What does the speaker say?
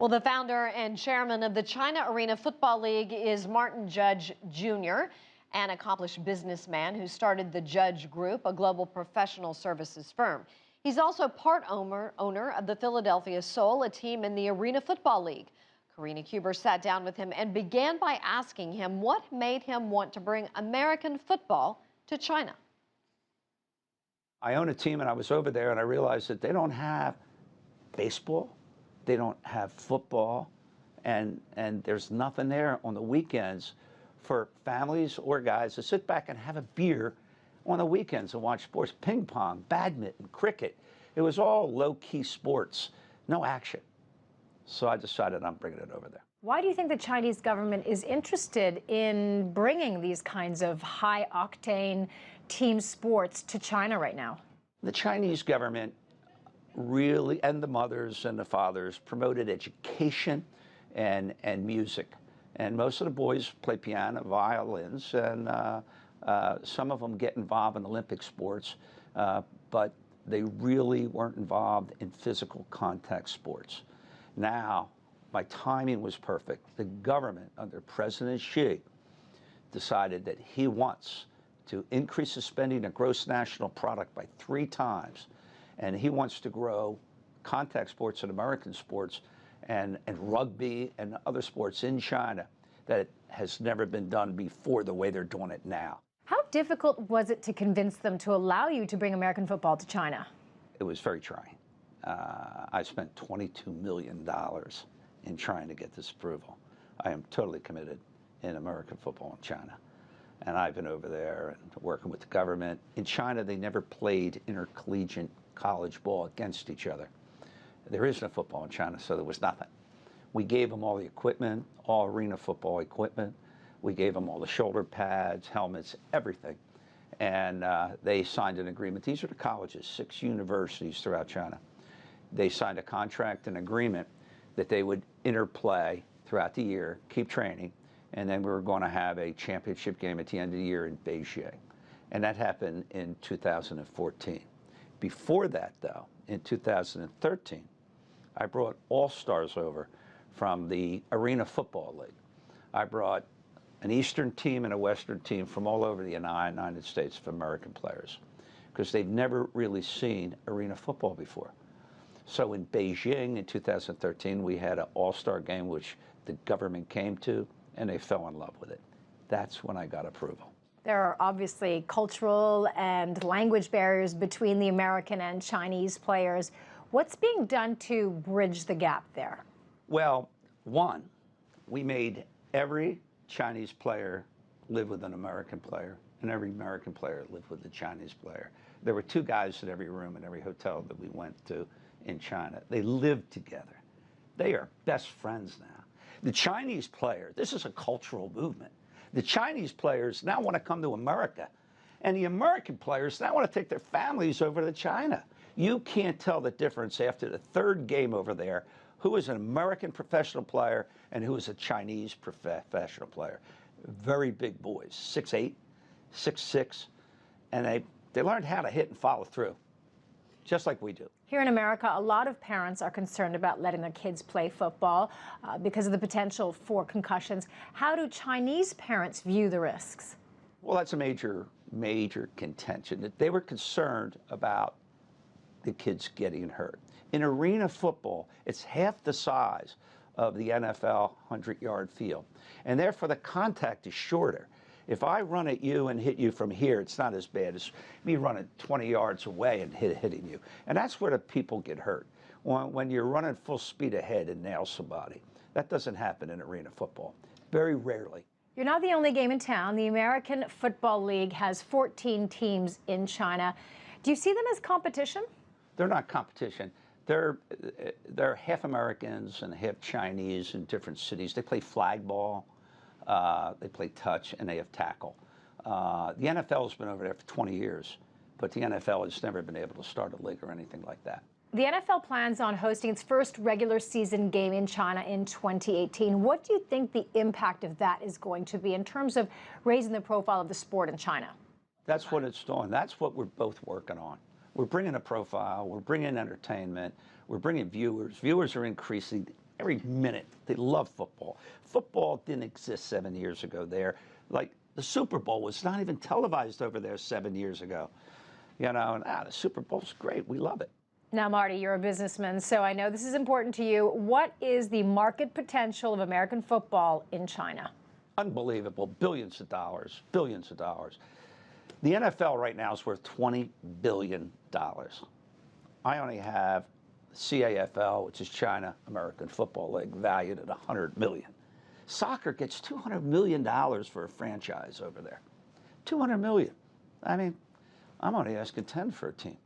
Well, the founder and chairman of the China Arena Football League is Martin Judge Jr., an accomplished businessman who started the Judge Group, a global professional services firm. He's also part owner of the Philadelphia Soul, a team in the Arena Football League. Karina Kuber sat down with him and began by asking him what made him want to bring American football to China. I own a team, and I was over there, and I realized that they don't have baseball, they don't have football, and there's nothing there on the weekends for families or guys to sit back and have a beer on the weekends and watch sports. Ping pong, badminton, cricket. It was all low-key sports, no action. So I decided I'm bringing it over there. Why do you think the Chinese government is interested in bringing these kinds of high-octane team sports to China right now? The Chinese government really, and the mothers and the fathers, promoted education and music. And most of the boys play piano, violins, and some of them get involved in Olympic sports, but they really weren't involved in physical contact sports. Now, my timing was perfect. The government, under President Xi, decided that he wants to increase the spending of gross national product by 3 times. And he wants to grow contact sports and American sports and rugby and other sports in China that has never been done before the way they're doing it now. How difficult was it to convince them to allow you to bring American football to China? It was very trying. I spent $22 million in trying to get this approval. I am totally committed in American football in China. And I've been over there and working with the government. In China, they never played intercollegiate college ball against each other. There is no football in China, so there was nothing. We gave them all the equipment, all arena football equipment. We gave them all the shoulder pads, helmets, everything. And they signed an agreement. These are the colleges, 6 universities throughout China. They signed a contract and agreement that they would interplay throughout the year, keep training, and then we were going to have a championship game at the end of the year in Beijing. And that happened in 2014. Before that, though, in 2013, I brought all-stars over from the Arena Football League. I brought an Eastern team and a Western team from all over the United States of American players, because they've never really seen arena football before. So in Beijing in 2013, we had an all-star game which the government came to, and they fell in love with it. That's when I got approval. There are obviously cultural and language barriers between the American and Chinese players. What's being done to bridge the gap there? Well, one, we made every Chinese player live with an American player, and every American player lived with a Chinese player. There were 2 guys in every room in every hotel that we went to in China. They lived together. They are best friends now. The Chinese player, this is a cultural movement. The Chinese players now want to come to America, and the American players now want to take their families over to China. You can't tell the difference after the 3rd game over there who is an American professional player and who is a Chinese professional player. Very big boys, 6'8", 6'6", and they learned how to hit and follow through, just like we do. Here in America, a lot of parents are concerned about letting their kids play football because of the potential for concussions. How do Chinese parents view the risks? Well, that's a major contention. That they were concerned about the kids getting hurt. In arena football, it's half the size of the NFL 100-yard field, and therefore the contact is shorter. If I run at you and hit you from here, it's not as bad as me running 20 yards away and hitting you. And that's where the people get hurt, when you're running full speed ahead and nail somebody. That doesn't happen in arena football, very rarely. You're not the only game in town. The American Football League has 14 teams in China. Do you see them as competition? They're not competition. They're half Americans and half Chinese in different cities. They play flag ball. They play touch, and they have tackle. The NFL's been over there for 20 years, but the NFL has never been able to start a league or anything like that. The NFL plans on hosting its first regular season game in China in 2018. What do you think the impact of that is going to be in terms of raising the profile of the sport in China? That's what it's doing. That's what we're both working on. We're bringing a profile, we're bringing entertainment, we're bringing viewers. Viewers are increasing every minute. They love football. Football didn't exist 7 years ago there. Like the Super Bowl was not even televised over there 7 years ago. You know, and the Super Bowl's great. We love it. Now, Marty, you're a businessman, so I know this is important to you. What is the market potential of American football in China? Unbelievable. Billions of dollars. Billions of dollars. The NFL right now is worth $20 billion. I only have CAFL, which is China American Football League, valued at $100 million. Soccer gets $200 million for a franchise over there. $200 million. I mean, I'm only asking 10 for a team.